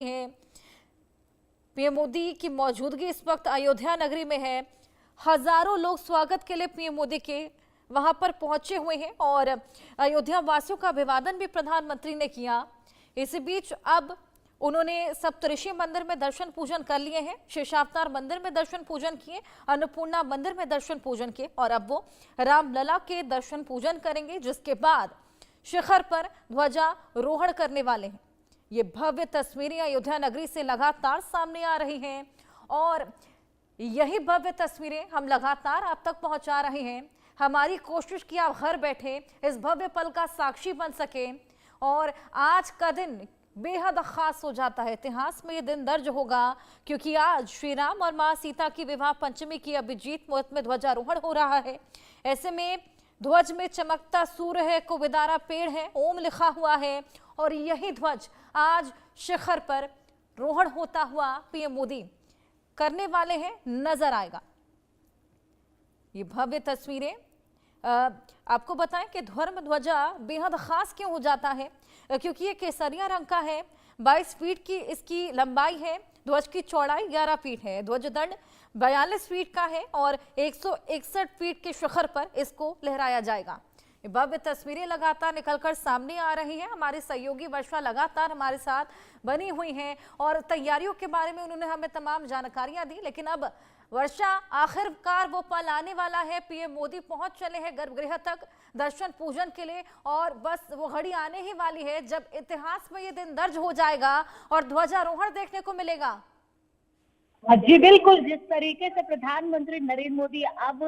हैं। पीएम मोदी की मौजूदगी इस वक्त अयोध्या नगरी में है। हजारों लोग स्वागत के लिए पीएम मोदी के वहां पर पहुंचे हुए हैं और अयोध्या वासियों का अभिवादन भी प्रधानमंत्री ने किया। इसी बीच अब उन्होंने सप्तऋषि मंदिर में दर्शन पूजन कर लिए हैं, शेषावतार मंदिर में दर्शन पूजन किए, अन्नपूर्णा मंदिर में दर्शन पूजन किए और अब वो रामलला के दर्शन पूजन करेंगे, जिसके बाद शिखर पर ध्वजारोहण करने वाले हैं। ये भव्य तस्वीरें अयोध्या नगरी से लगातार सामने आ रही हैं और यही भव्य तस्वीरें हम लगातार आप तक पहुंचा रहे हैं। हमारी कोशिश की आप घर बैठे इस भव्य पल का साक्षी बन सके और आज का दिन बेहद खास हो जाता है। इतिहास में ये दिन दर्ज होगा क्योंकि आज श्री राम और मां सीता की विवाह पंचमी की अभिजीत मुहूर्त में ध्वजारोहण हो रहा है। ऐसे में ध्वज में चमकता सूर्य है, कुबेदारा पेड़ है, ओम लिखा हुआ है और यही ध्वज आज शिखर पर रोहण होता हुआ पीएम मोदी करने वाले हैं, नजर आएगा। ये भव्य तस्वीरें आपको बताएं कि धर्म ध्वजा बेहद खास क्यों हो जाता है, क्योंकि ये केसरिया रंग का है। 22 फीट की इसकी लंबाई है, ध्वज की चौड़ाई 11 फीट है, ध्वज दंड 42 फीट का है और 161 फीट के शिखर पर इसको लहराया जाएगा। भव्य तस्वीरें लगातार निकलकर सामने आ रही हैं। हमारी सहयोगी वर्षा लगातार हमारे साथ बनी हुई हैं और तैयारियों के बारे में उन्होंने हमें तमाम जानकारियां दी। लेकिन अब वर्षा, आखिरकार वो पल आने वाला है। पीएम मोदी पहुंच चले हैं गर्भगृह तक दर्शन पूजन के लिए और बस वो घड़ी आने ही वाली है जब इतिहास में ये दिन दर्ज हो जाएगा और ध्वजारोहण देखने को मिलेगा। जी बिल्कुल, जिस तरीके से प्रधानमंत्री नरेंद्र मोदी अब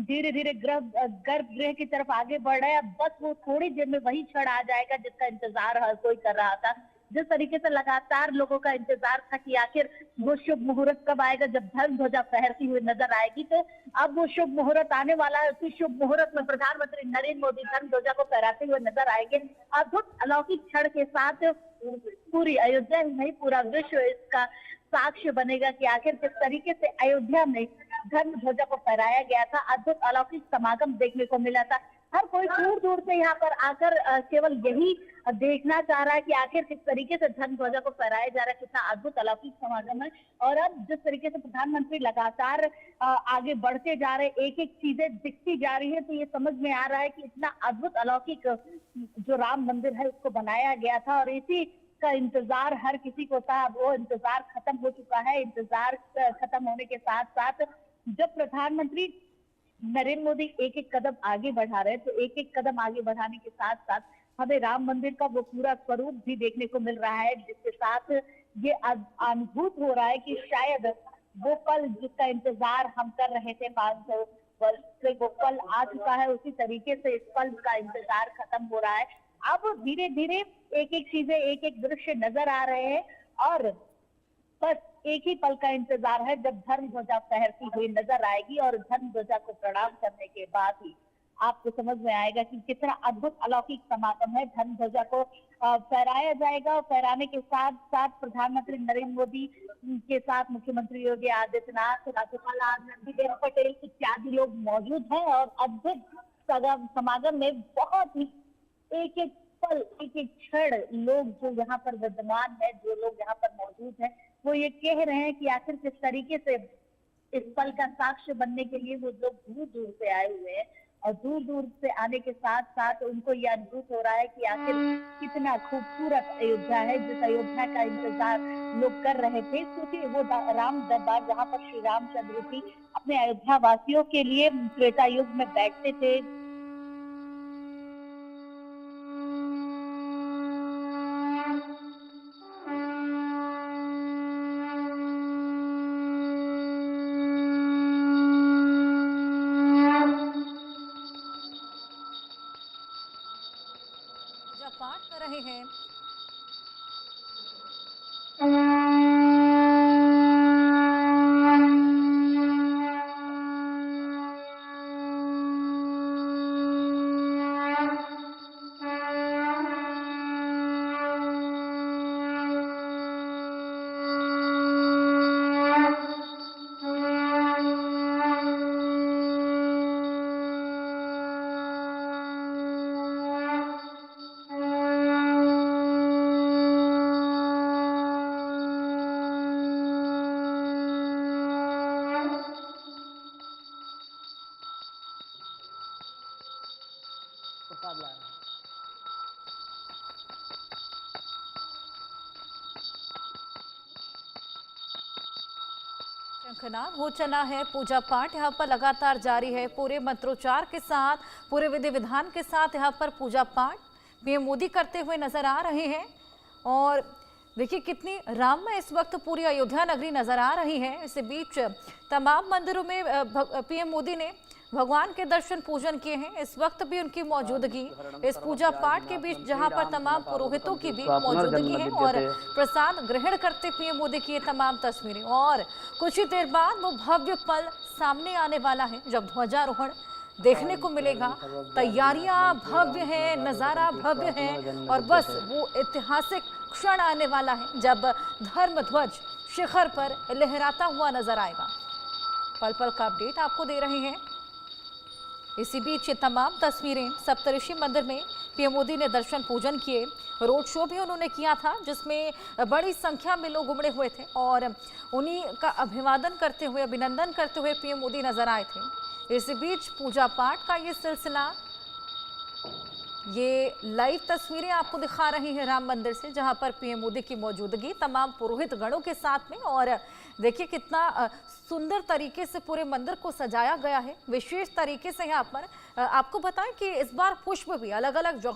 धीरे धीरे गर्भगृह की तरफ आगे बढ़ रहे हैं, बस वो थोड़ी देर में वही क्षण आ जाएगा जिसका इंतजार हर कोई कर रहा था। जिस तरीके से लगातार लोगों का इंतजार था कि आखिर वो शुभ मुहूर्त कब आएगा जब धर्म ध्वजा फहरती हुई नजर आएगी, तो अब वो शुभ मुहूर्त आने वाला है। उसी शुभ मुहूर्त में प्रधानमंत्री नरेंद्र मोदी धर्म ध्वजा को फहराते हुए नजर आएंगे। अद्भुत अलौकिक क्षण के साथ पूरी अयोध्या ही नहीं, पूरा विश्व इसका साक्ष्य बनेगा कि आखिर किस तरीके से अयोध्या में धर्म ध्वजा को फहराया गया था। अद्भुत अलौकिक समागम देखने को मिला था। हर कोई दूर दूर से यहाँ पर आकर केवल यही देखना चाह रहा है कि आखिर किस तरीके से धर्म ध्वजा को फहराया जा रहा है, कितना अद्भुत अलौकिक समागम है। और अब जिस तरीके से प्रधानमंत्री लगातार आगे बढ़ते जा रहे, एक एक चीजें दिखती जा रही है, तो ये समझ में आ रहा है कि इतना अद्भुत अलौकिक जो राम मंदिर है उसको बनाया गया था और इसी का इंतजार हर किसी को था। वो इंतजार खत्म हो चुका है। इंतजार खत्म होने के साथ साथ जब प्रधानमंत्री नरेंद्र मोदी एक एक कदम आगे बढ़ा रहे हैं, तो एक एक कदम आगे बढ़ाने के साथ साथ हमें राम मंदिर का वो पूरा स्वरूप भी देखने को मिल रहा है, जिसके साथ ये अनुभूत हो रहा है कि शायद वो पल जिसका इंतजार हम कर रहे थे 500 वर्ष से, वो पल आ चुका है। उसी तरीके से इस पल का इंतजार खत्म हो रहा है। अब धीरे धीरे एक एक चीजें, एक एक दृश्य नजर आ रहे हैं और बस एक ही पल का इंतजार है जब धर्म ध्वजा फहरती हुई नजर आएगी और धर्म ध्वजा को प्रणाम करने के बाद ही आपको समझ में आएगा कि कितना अद्भुत अलौकिक समागम है। धर्म ध्वजा को फहराया जाएगा और फहराने के साथ साथ प्रधानमंत्री नरेंद्र मोदी के साथ मुख्यमंत्री योगी आदित्यनाथ, राज्यपाल आनंदीबेन पटेल इत्यादि लोग मौजूद हैं और अद्भुत समागम में बहुत ही एक एक पल, एक एक क्षण लोग जो यहाँ पर विद्यमान है, जो लोग यहाँ पर मौजूद हैं, वो ये कह रहे हैं कि आखिर किस तरीके से इस पल का साक्ष्य बनने के लिए वो लोग दूर दूर से आए हुए हैं और दूर दूर से आने के साथ साथ उनको ये अनुभूत हो रहा है कि आखिर कितना खूबसूरत अयोध्या है, जिस अयोध्या का इंतजार लोग कर रहे थे। क्योंकि वो राम दरबार जहाँ पर श्री रामचंद्र जी अपने अयोध्या वासियों के लिए त्रेता युग में बैठते थे, पूजा पाठ कर रहे हैं। शंखनाद हो चला है, पूजा पाठ यहाँ पर लगातार जारी है। पूरे मंत्रोच्चार के साथ, पूरे विधि विधान के साथ यहाँ पर पूजा पाठ पीएम मोदी करते हुए नजर आ रहे हैं। और देखिए कितनी राममय इस वक्त पूरी अयोध्या नगरी नजर आ रही है। इसी बीच तमाम मंदिरों में पीएम मोदी ने भगवान के दर्शन पूजन किए हैं। इस वक्त भी उनकी मौजूदगी इस पूजा पाठ के बीच, जहां पर तमाम पुरोहितों की भी मौजूदगी है और प्रसाद ग्रहण करते पीएम मोदी की ये तमाम तस्वीरें। और कुछ ही देर बाद वो भव्य पल सामने आने वाला है जब ध्वजारोहण देखने को मिलेगा। तैयारियां भव्य हैं, नजारा भव्य है और बस वो ऐतिहासिक क्षण आने वाला है जब धर्म ध्वज शिखर पर लहराता हुआ नजर आएगा। पल पल का अपडेट आपको दे रहे हैं। इसी बीच ये तमाम तस्वीरें सप्तऋषि मंदिर में पीएम मोदी ने दर्शन पूजन किए। रोड शो भी उन्होंने किया था जिसमें बड़ी संख्या में लोग उमड़े हुए थे और उन्हीं का अभिवादन करते हुए, अभिनंदन करते हुए पीएम मोदी नजर आए थे। इसी बीच पूजा पाठ का ये सिलसिला, ये लाइव तस्वीरें आपको दिखा रही हैं राम मंदिर से, जहां पर पीएम मोदी की मौजूदगी तमाम पुरोहित गणों के साथ में। और देखिए कितना सुंदर तरीके से पूरे मंदिर को सजाया गया है, विशेष तरीके से। यहाँ पर आपको बताएं कि इस बार पुष्प भी अलग अलग जगह